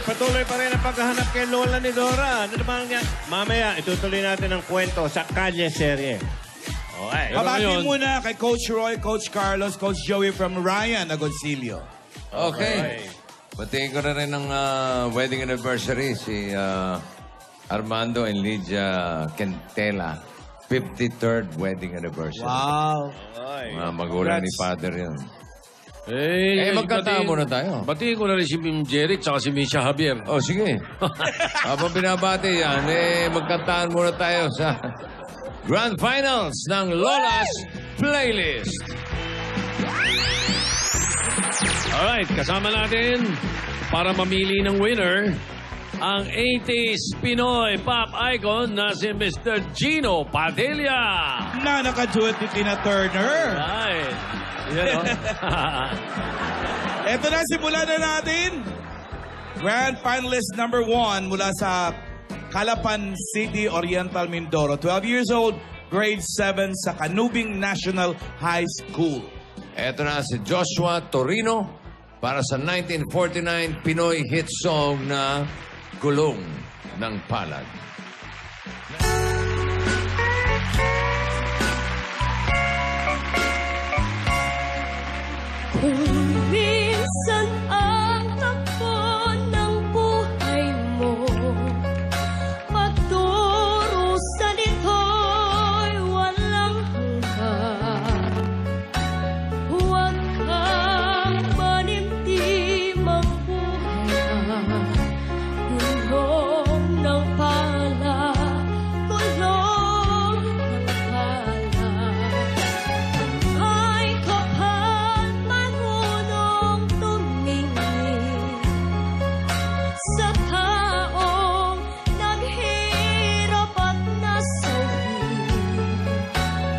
patuloy pa rin ang paghahanap kay Lola ni Dora. Ano naman yan? Mamaya, itutuloy natin ang kwento sa Kalye Serye. Okay. Kabati muna kay Coach Roy, Coach Carlos, Coach Joey from Ryan Agoncillo. Okay. Batiin ko na rin ng wedding anniversary si Armando and Lydia Quintela. 53rd wedding anniversary. Wow. Mga magulang ni Father yun. magkanta muna tayo. Batiin ko na rin si Mim Jerry at si Misha Javier. Oh, sige. Habang binabati yan, magkantaan muna tayo sa Grand Finals ng Lola's Playlist. Alright, kasama natin para mamili ng winner ang 80s Pinoy pop icon na si Mr. Gino Padilla. Na naka-duet ni Tina Turner. Right. Yan, Ito na, simulan na natin. Grand Finalist number 1 mula sa Calapan City, Oriental, Mindoro. 12 years old, grade 7 sa Canubing National High School. Ito na si Joshua Torino para sa 1949 Pinoy hit song na Gulong ng Palad. Kung minsan ang takbo ng buhay mo, pagdurusa nito'y walang hanggan. Huwag kang manimtim ang buhay. Gulong ng pala, gulong ng pala. Ay kapal marunong tumingin sa taong naghirap at nasawi.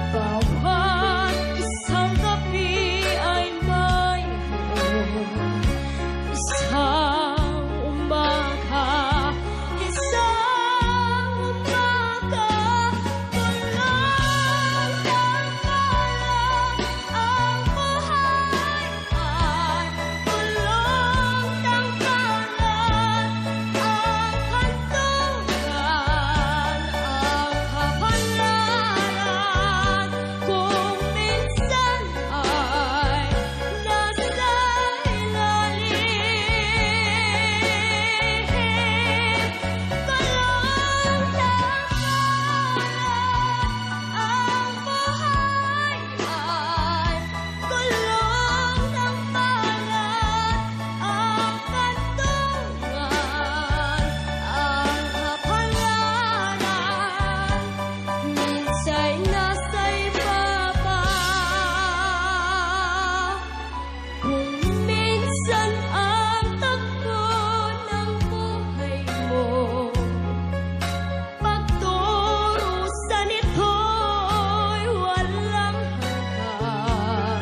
Bawat isang gabi ay mayroon isang umaga, isang umaga. Gulong ng pala, ang buhay ay gulong ng palad. Ang kantungan, ang kapalaran, kung minsan ay nasa ilalim. Gulong ng palad, ang buhay ay gulong ng palad. Ang kantungan, ang kapalaran, minsa'y nasa ibaba. Kung minsan ang takbo ng buhay mo, pagdurusa nito'y walang hanggan.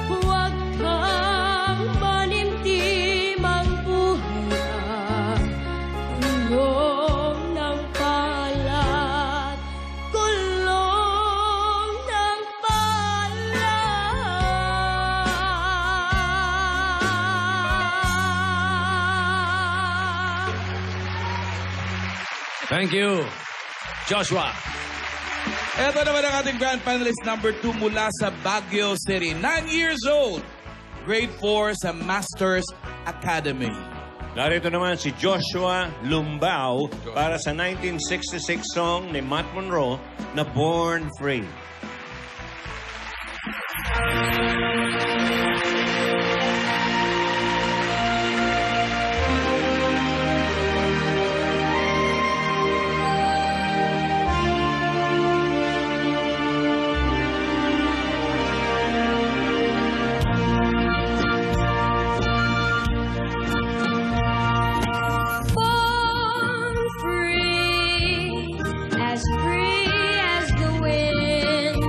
Huwag kang manimtim ang buhay. Gulong ng palad, gulong ng palad. Thank you, Joshua. Ito naman ang ating Grand Finalist number 2 mula sa Baguio City. 9 years old, grade 4 sa Masters Academy. Narito naman si Joshua Lumbao para sa 1966 song ni Matt Monroe na Born Free. Born free as the wind.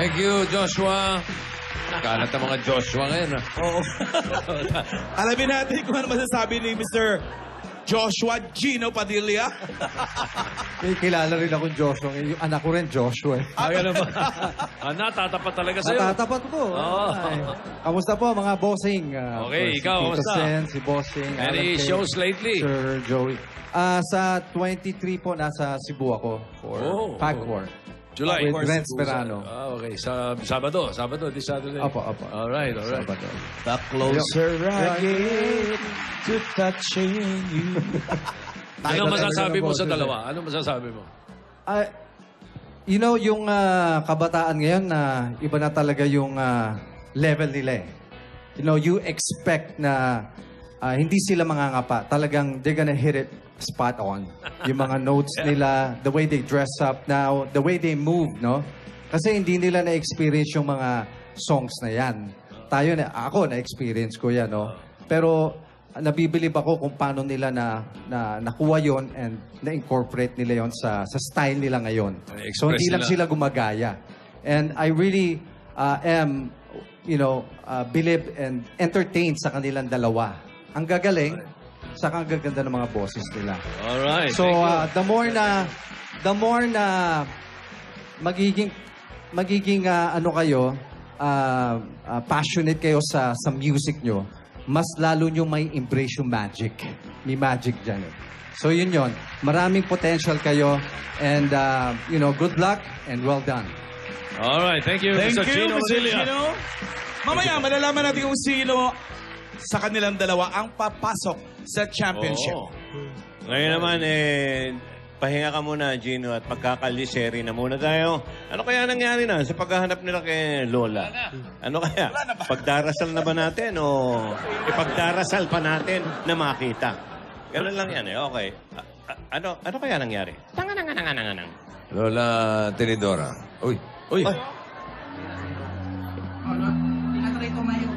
Thank you, Joshua. Kalat ang mga Joshua ngayon. Oo. Alamin natin kung ano masasabi ni Mr. Joshua Gino Padilla. May kilala rin akong Joshua. Yung anak ko rin, Joshua. Kaya naman. Natatapat talaga sa'yo. Natatapat ko. Oo. Ay, kamusta po mga bossing? Okay, si ikaw, Tito kamusta? Sen, si Bossing. Any Alan Kay, shows lately? Sir Joey. Sa 23 po, nasa Cebu ako for Pagcor. July. With Renz Perano. Okay. Sa Sabado, this Saturday. Opo. Alright. Sabado. The closer I get to touching you. Ano masasabi mo sa boses, dalawa? Ano masasabi mo? You know, yung kabataan ngayon na iba na talaga yung level nila eh. You know, you expect na hindi sila mangangapa. Talagang they're gonna hit it spot on. Yung mga notes nila, the way they dress up now, the way they move, no? Kasi hindi nila na-experience yung mga songs na yan. Ako na-experience ko yan, no? Pero nabibilib ako kung paano nila na nakuha yon and na-incorporate nila yon sa style nila ngayon. So hindi lang sila gumagaya. And I really am, believe and entertained sa kanilang dalawa. Ang gagaling, saka ang gaganda ng mga boses nila. Alright. So the more na magiging passionate kayo sa music nyo, mas lalo nyo may embrace yung magic. May magic dyan eh. So yun. Maraming potential kayo and good luck and well done. Alright. Thank you, Thank Mr. you, Gino Mr. Padilla. Gino. Mamaya, malalaman natin kung sino sa kanilang dalawa ang papasok sa championship. Oo. Ngayon naman, pahinga ka muna, Gino, at magkakaliseri na muna tayo. Ano kaya nangyari na sa paghahanap nila kay Lola? Ano kaya? Pagdarasal na ba natin o ipagdarasal pa natin na makita? Ganun lang yan eh. Okay. Ano kaya nangyari? Tanganang. Lola Tinidora. Uy. Tinatry ko mayo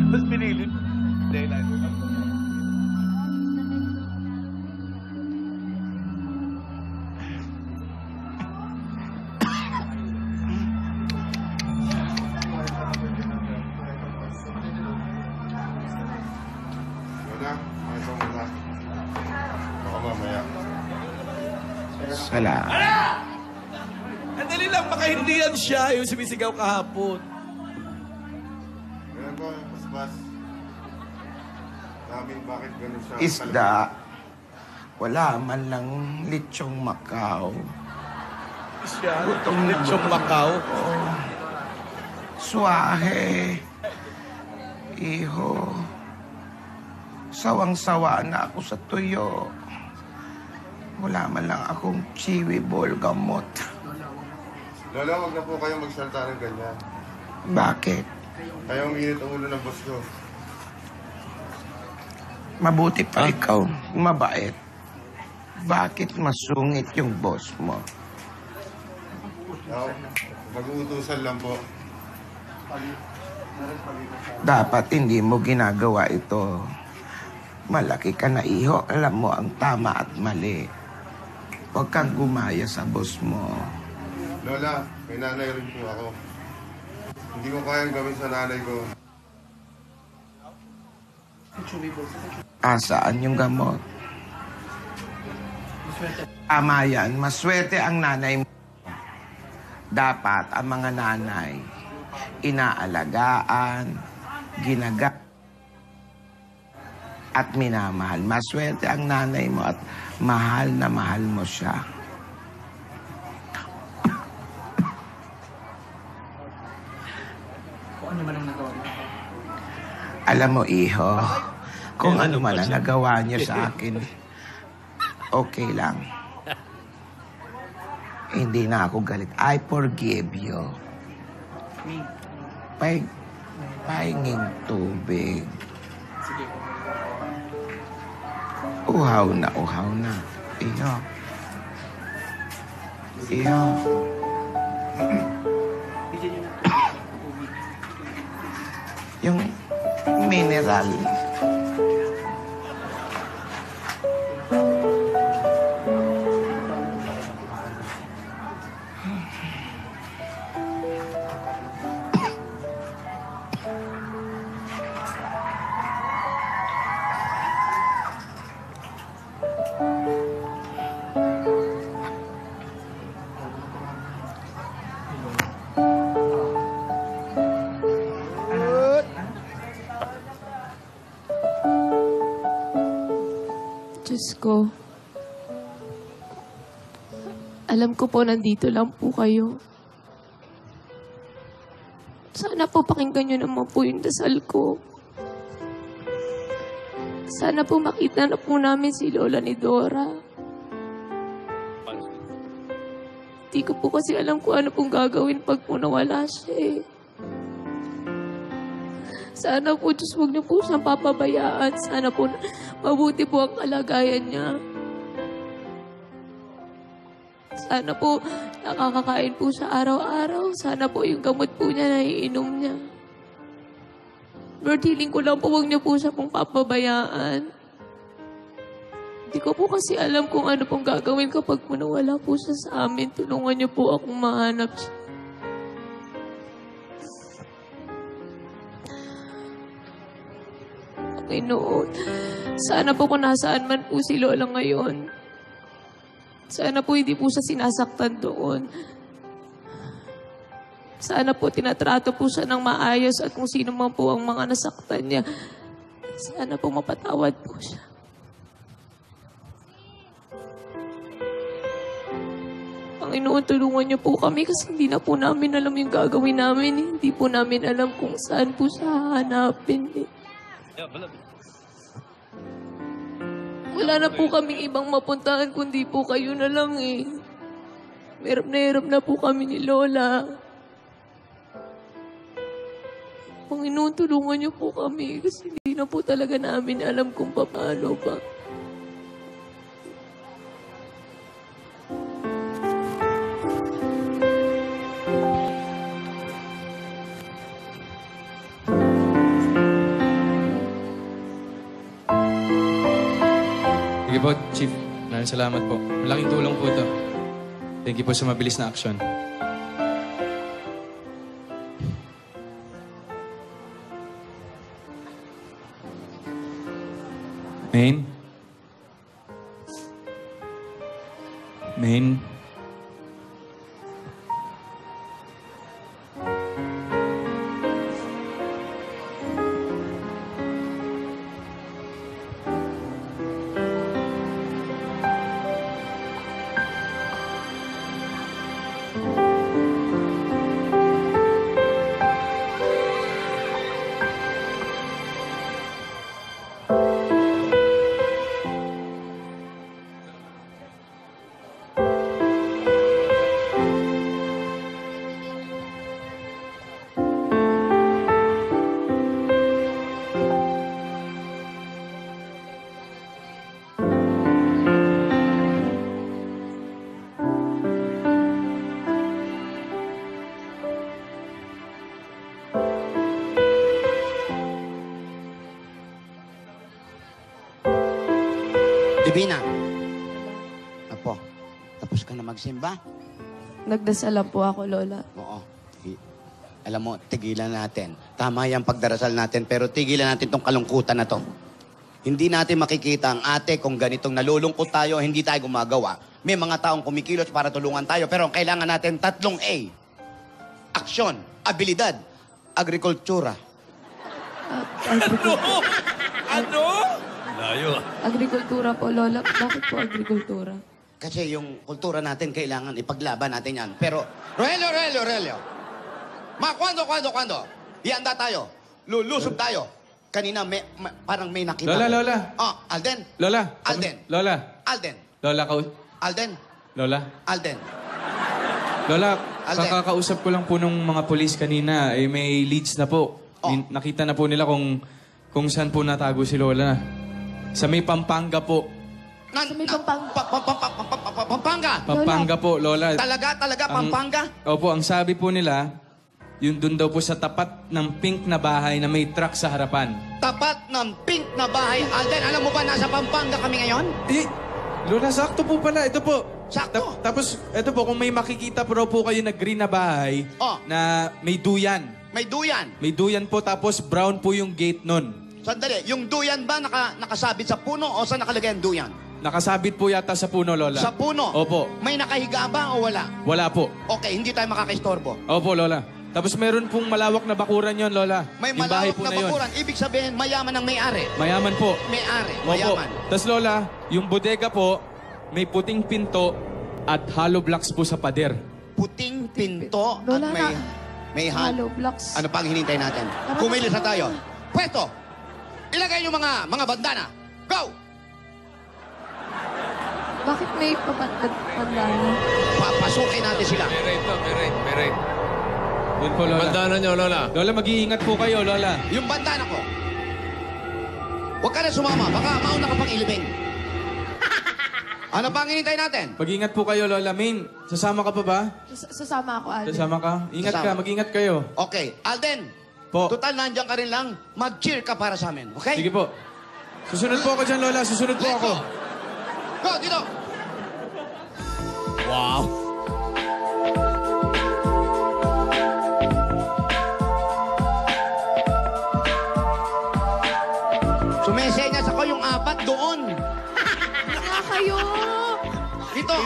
Mas pinili. Ang dali lang, baka hindi yan siya yung sumisigaw kahapon. Ganun ba, Basbas? Daming bakit ganun siya? Isda. Wala man lang lechong Macau. Siya, Lechong Macau. Suwahe. Iho. Sawang-sawa na ako sa tuyo. Wala man lang akong chiwi ball gamot. Lola, wag na po kayong magsalita ng ganyan. Bakit? Kayong init ang ulo ng boss ko. Mabuti pa ikaw. Mabait. Bakit masungit yung boss mo? Mag-uutusan lang po. Dapat hindi mo ginagawa ito. Malaki ka na, iho. Alam mo ang tama at mali. Huwag kang gumaya sa boss mo. Lola, may nanay rin po ako. Hindi ko kayang gawin sa nanay ko. Saan yung gamot? Tama yan. Maswerte ang nanay mo. Dapat ang mga nanay inaalagaan, at minamahal. Maswerte ang nanay mo at mahal na mahal mo siya. Alam mo, iho, kung ano man ang nagawa niya sa akin, okay lang. Hindi na ako galit. I forgive you. Pahinging tubig. Uhaw na, uhaw na. Iyo. Iyo. Yung mineral. Diyos ko. Alam ko po nandito lang po kayo. Sana po pakinggan niyo naman po yung dasal ko. Sana po makita na po namin si Lola ni Dora. Hindi ko po kasi alam kung ano pong gagawin pag po nawala siya eh. Sana po, Diyos, huwag niyo po siyang papabayaan. Sana po, mabuti po ang kalagayan niya. Sana po, nakakakain po siya araw-araw. Sana po, yung gamot po niya, naiinom niya. Lord, hiling ko lang po, huwag niyo po siya pong papabayaan. Hindi ko po kasi alam kung ano pong gagawin kapag po nawala po siya sa amin. Tulungan niyo po akong mahanap siya. Panginoon, sana po kung nasaan man po si Lola ngayon, sana po hindi po siya sinasaktan doon. Sana po tinatrato po siya ng maayos at kung sino man po ang mga nasaktan niya, sana po mapatawad po siya. Panginoon, tulungan niyo po kami kasi hindi na po namin alam yung gagawin namin. Hindi po namin alam kung saan po siya hahanapin. Wala na po kaming ibang mapuntahan kundi po kayo na lang eh. Hirap na po kami ni Lola. Panginoon, tulungan niyo po kami kasi hindi na po talaga namin alam kung paano ba. Sige po, Chief. Maraming salamat po. Malaking tulong po ito. Thank you po sa mabilis na aksyon. Main? Main? Divina. Apo, tapos ka na magsimba? Nagdasal lang po ako, Lola. Oo. Alam mo, tigilan natin. Tama yung pagdarasal natin, pero tigilan natin tong kalungkutan na to. Hindi natin makikita ang ate kung ganitong nalulungkot tayo, hindi tayo gumagawa. May mga taong kumikilos para tulungan tayo, pero ang kailangan natin 3 A. Aksyon, abilidad, agrikultura. Ano? Layo. Agrikultura po, Lola. Bakit po agrikultura? Kasi yung kultura natin, kailangan ipaglaban natin yan. Pero, Rogelio! Kwando? Ihanda tayo. Lulusob tayo. Kanina, parang may nakita. Lola. Oh, Alden. Lola. Alden. Lola. Alden. Lola, Alden. Lola. Alden. Lola, Alden. kakakausap ko lang po ng mga polis kanina. Eh, may leads na po. Nakita na po nila kung saan po natago si Lola. Sa may Pampanga po. Sa may Pampanga? Pampanga po, Lola. Talaga, Pampanga? Opo, ang sabi po nila, yun dun daw po sa tapat ng pink na bahay na may truck sa harapan. Tapat ng pink na bahay. Alden, alam mo ba nasa Pampanga kami ngayon? Eh, Lola, sakto po pala. Ito po. Sakto. Tapos, ito po, kung may makikita po kayo na green na bahay na may duyan. May duyan. May duyan po, tapos brown po yung gate nun. Sandali, yung duyan ba nakasabit sa puno o saan nakalagay ang duyan? Nakasabit po yata sa puno, Lola. Sa puno? Opo. May nakahiga ba o wala? Wala po. Okay, hindi tayo makakaistorbo. Opo, Lola. Tapos meron pong malawak na bakuran yon, Lola. May yung bahay malawak po na yun. bakuran. Ibig sabihin, mayaman ang may-ari. Mayaman po. May-ari, Opo. mayaman. Tapos, Lola, yung bodega po, may puting pinto at hollow blocks po sa pader. Puting pinto Lola, at may Hollow blocks. Ano pang hinintay natin? Kumilos na tayo. Pwesto! Ilagay yung mga bandana. Go! Bakit may papandana? Papasukin natin sila. May rate to, may rate. Yun po, Lola. Bandana nyo, Lola. Lola, mag-iingat po kayo, Lola. Yung bandana ko. Huwag ka na sumama. Baka mauna ka pang ilibing. Ano pang hinintay natin? Mag-ingat po kayo, Lola. Main, sasama ka pa ba? Sasama ako, Alden. Sasama ka? Ingat ka, Sasama. mag-ingat kayo. Okay. Alden, Po. total nandiyan ka rin lang. Mag-cheer ka para sa amin. Okay? Sige po. Susunod po ako dyan, Lola. Susunod po Let's ako. Go, dito. Wow. Sumesenyas ako yung apat doon. Nga kayo! Dito.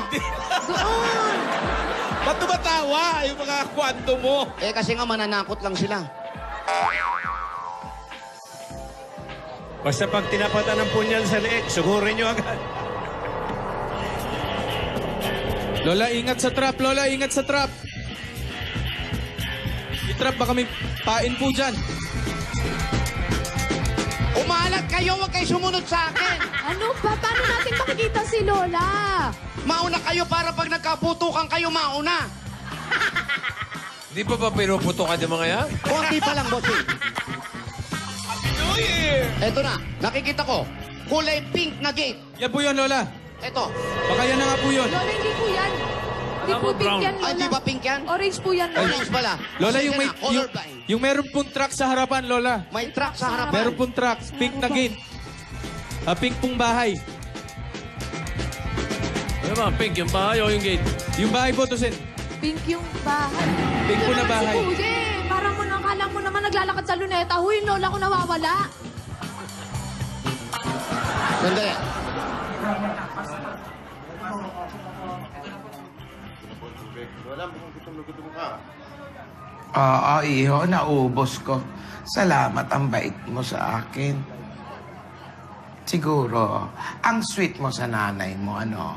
Doon! Ba't tumatawa yung mga kwento mo? Eh, kasi nga mananakot lang sila. Basta pag tinapatan ng punyal sa leeg, sugurin nyo agad. Lola, ingat sa trap. Lola, ingat sa trap. Yung trap, baka may pain po dyan. Umalat kayo, huwag kayo sumunod sa akin. Ano ba? Paano natin makikita si Lola? Mauna kayo para pag nagkaputukan kayo, mauna. Di pa ba pinuputokan yung mga yan? Konti pa lang, bossing. Eto na, nakikita ko. Kulay pink na gate. Yan po yun, Lola. Eto. Baka yan na nga po yun. Lola, hindi po yan. Hindi po pink yan, Lola. Ay, di ba pink yan? Orange po yan, Lola. Orange pala. Lola, Sige yung may... na, colorblind. Yung meron pong truck sa harapan, Lola. May truck sa harapan. Meron pong truck. Pink na gate. Pink pong bahay. Ano ba? Pink yung bahay o yung gate? Yung bahay po, Tosin. Pink yung bahay. Pink po na bahay. Si Kuya, eh. Parang mo nakala mo naman naglalakad sa luneta. Huy, yung Lola ko nawawala. Sandali. Wala mo kung gutom ka. Oo, iho, naubos ko. Salamat ang bait mo sa akin. Siguro, ang sweet mo sa nanay mo, ano?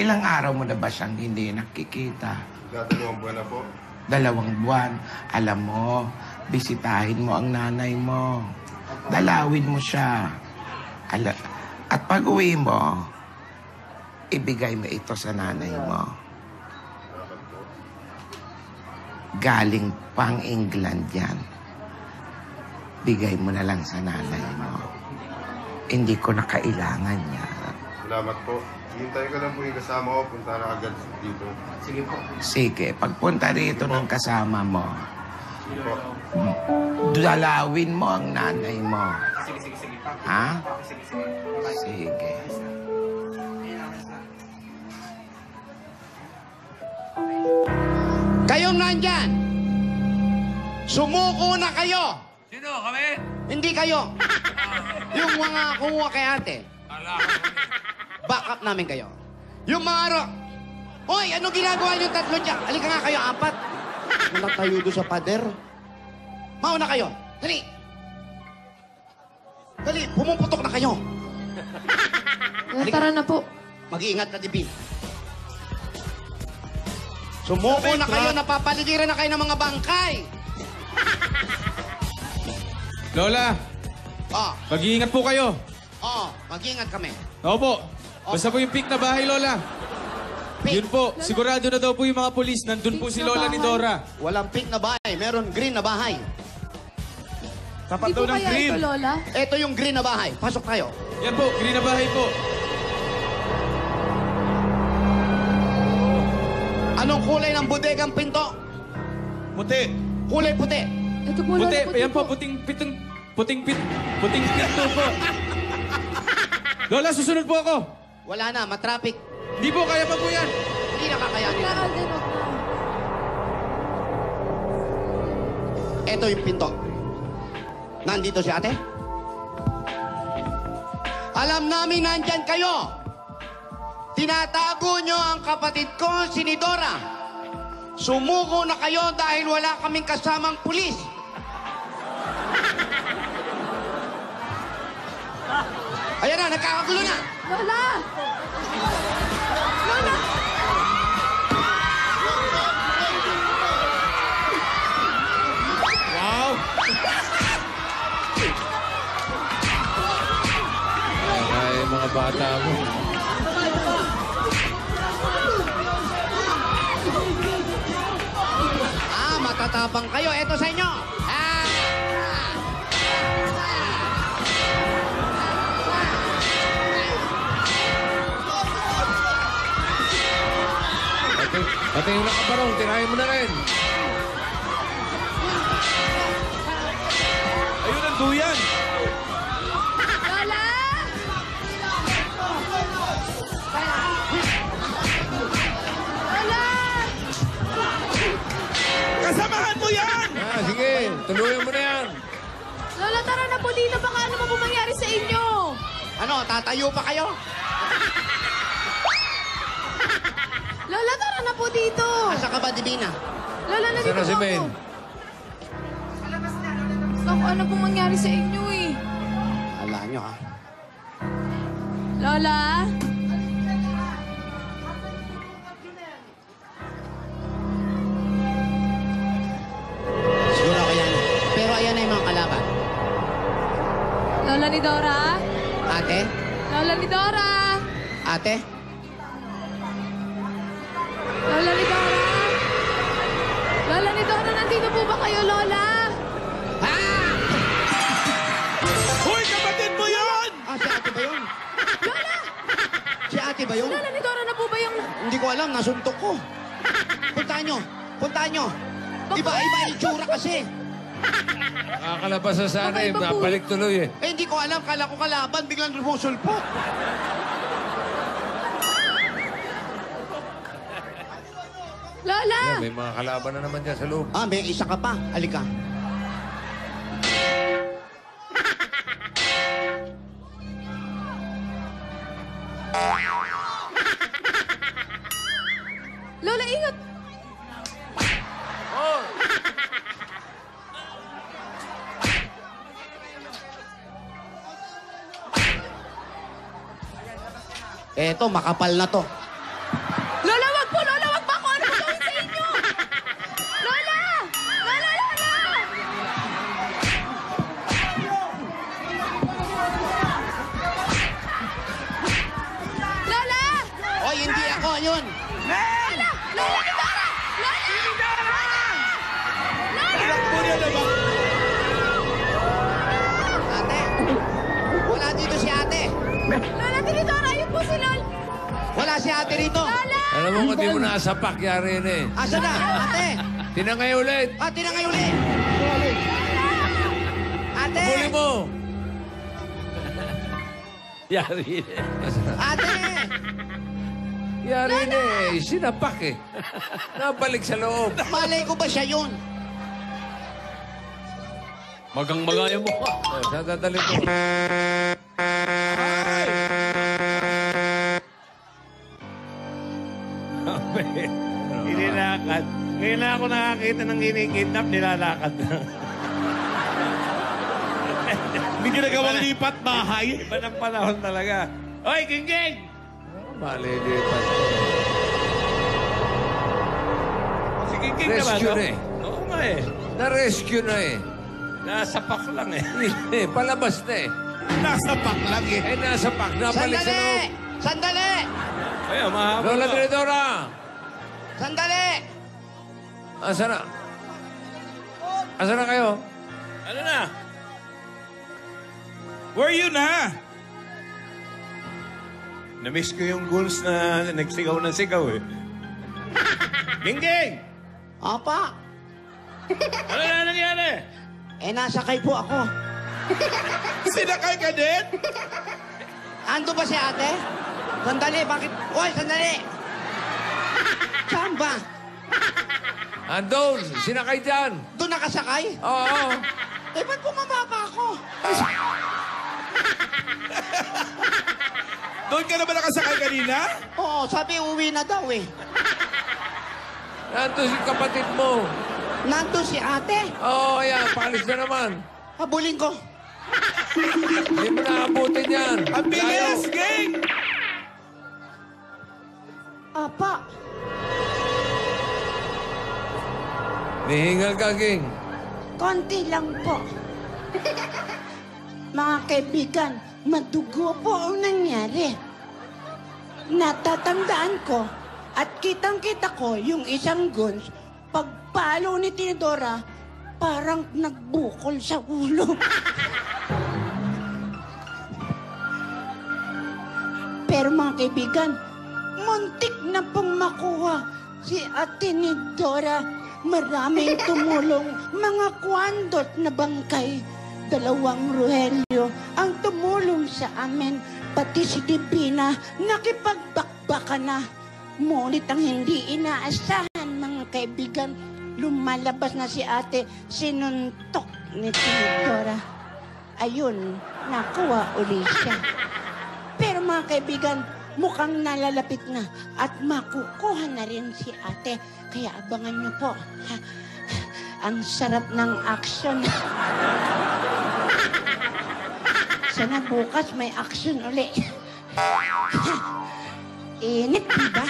Ilang araw mo na ba siyang hindi nakikita? Dadalawang buwan na po. 2 buwan. Alam mo, bisitahin mo ang nanay mo. Dalawin mo siya. At pag uwi mo, ibigay mo ito sa nanay mo. Galing pang England yan. Bigay mo na lang sa nanay mo. Hindi ko na kailangan yan. Salamat po. Hintayin ka lang po yung kasama ko. Punta na agad dito. Sige po. Sige, pagpunta rito ng kasama mo, Sige po. dalawin mo ang nanay mo. Sige. Ha? Sige. Kayong nandyan, sumuko na kayo. Sino? Kami? Hindi kayo. Yung mga kumuha kay ate. Back up namin kayo. Yung mga Hoy, ano ginagawa niyo tatlo dyan? Halika nga kayo, 4. Wala tayo doon sa pader. Mauna kayo. Dali. Dali, pumuputok na kayo. Tara na po. Mag-iingat na, Dibin. Sumuko na kayo, napapaligiran na kayo ng mga bangkay. Lola, Oh, mag-iingat po kayo. oh, mag-iingat kami. Opo. Basta po yung pink na bahay, Lola. Yun po, sigurado na daw po yung mga polis. Nandun po si Lola ni Dora. Walang pink na bahay, meron green na bahay. Tapat Di daw po ng kaya green. ito, Lola? Ito yung green na bahay. Pasok tayo. Yan po, green na bahay po. Anong kulay ng bodegang pinto? Puti. Kulay puti. Ito po, Lola. Puti, yan po, puting pinto po. Lola, susunod po ako. Wala na, matraffic. Hindi po, kaya pa po yan. Hindi nakakayanin. Ito yung pinto. Nandito si ate? Alam namin nandyan kayo. Tinatago nyo ang kapatid ko, si Nidora. Sumuko na kayo dahil wala kaming kasamang pulis. Ayan na, nagkakagulo na. Lola! Lola! Wow. Ay, mga bata mo. Matatapang kayo. Ito sa inyo. Pati yung nakaparong, tirahin mo na rin. Ayun ang duyan. Lola! Lola! Kasamahan mo yan! Sige, tuluyan mo na yan. Lola, tara na po dito. Baka ano po mangyari sa inyo? Ano, tatayo pa kayo? Lola, tara na po dito. Asa ka ba, Divina? Lola, nandito Sana po si ako. Ben. Naku, ano pong mangyari sa inyo eh? Ala nyo, ha? Lola? Siguro ako yan. Pero ayan na yung mga kalaban. Lola ni Dora? Ate? Lola ni Dora? Ate? Lola ni Dora? Lola ni Dora, nandito po ba kayo, Lola? Hoy, kapatid mo yan! Si ate ba yun? Lola! Si ate ba yun? Lola ni Dora na po ba yung... Hindi ko alam, nasuntok ko. Puntahan nyo. Puntahan nyo. Iba-iba yung tsura kasi. Nakakalabas sa sana eh. Kakaiba po. Napalik tuloy eh. Eh, hindi ko alam. Kala ko kalaban. Biglang lumusulpok. Lola! Yan, may mga kalaban na naman dyan sa loob. May isa ka pa. Halika. Lola, ingat! Eto, makapal na to. Lola, wag po! Lola, wag pa ako! Ano po gawin sa inyo? Lola! Lola, Lola! Lola! Oy, hindi ako. Yun. Lola! Lola ni Dora! Lola! Anak mo niya na ba? Ate. Wala dito si ate. Lola, Tinidora! Ayun po si Lola! Wala si ate rito. Lola! Alam mo, kung di mo nakasapak, yari na eh. Asa na? Ate. Tinangay ulit. Ate na ngayon ulit. Ate. Huli mo. Yari. Ate. Yari na eh. Sinapak eh. Nabalik sa loob. Malay ko ba siya yun? Magang-magaya mo. Saan dadalhin ko? Inilakad. Ngayon na ako nakakita ng kinikidnap, nilalakad na. Hindi ginagawang lipat bahay. Iba ng panahon talaga. Hoy, Gingging! Malilipat. Si Gingging naman, Rescue no? na eh. Oo nga eh. Na-rescue na eh. Nasa pak lang eh. Eh, palabas na eh. Nasa pack lang eh. Eh, nasa pack. Nabalik sa loob. Sandali! Sandali! Kaya, mahabol Lola ka. Trinidora! Sandali! Asa na? Asa na kayo? Ano na? Where you na? Na-miss ko yung goals na nagsigaw ng sigaw eh. Gingging! Apa, Ano na nangyari? nasakay po ako. Sinakay ka din? Ando ba si ate? Sandali, bakit? Hoy, sandali! Saan ba? Andun! Sinakay dyan! Doon nakasakay? Oo! Eh, ba't bumaba pa ako? Doon ka na ba nakasakay kanina? Oo, sabi uwi na daw eh. Nandun si kapatid mo! Nandun si ate. Oo, yan. Paalis na naman. Habulin ko. Hindi mo naabutin yan. Ang bilis, gang! Apa, Nihingal ka, Ging. konti lang po. Mga kaibigan, madugo po ang nangyari. Natatandaan ko at kitang-kita ko yung isang guns, pagpalo ni Tinidora, parang nagbukol sa ulo. Pero mga kaibigan, muntik na pong makuha si Ate Tinidora. Maraming tumulong, mga kwandot na bangkay. 2 Rogelio ang tumulong sa amin, pati si Divina nakipagbakbaka na. Ngunit ang hindi inaasahan, mga kaibigan, lumalabas na si ate, sinuntok ni Tinidora. Ayun, nakuha uli siya. Pero mga kaibigan, mukhang nalalapit na at makukuha na rin si ate. Kaya abangan niyo po. Ha? Ang sarap ng action. Sana bukas may action uli. Init, diba?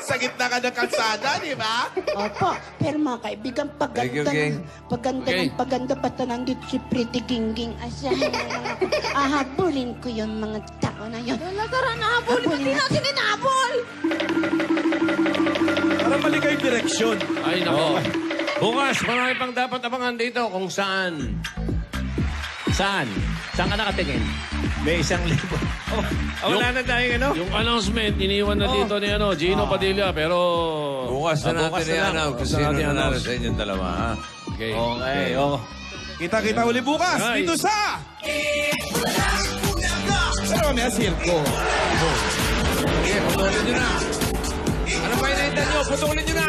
Sa gitna ka ng kalsada, di ba? Opo. Pero mga kaibigan, Thank you, King. paganda basta nandito si Pretty Gingging. Asahan na lang ako. Ahabulin ko yung mga tao na yun. Lola, tara na, habulin. Ba't di natin inahabol? Para mali kayong direksyon. Ay, nako. Bukas, marami pang dapat abangan dito kung saan. Saan? Saan ka nakatingin? May 1,000. Wala na tayong ano? Yung announcement, iniwan na dito ni Gino Padilla, pero... Bukas na bukas natin na lang. yan. Kung Bukas na sino natin nanalo announce. sa inyong dalawa, ha? Okay. Okay, oh. Kita-kita uli bukas Ay. dito sa... Pero mamaya, Circo. Okay, putulin nyo na. Ano pa hinahintay nyo? Putulin nyo na!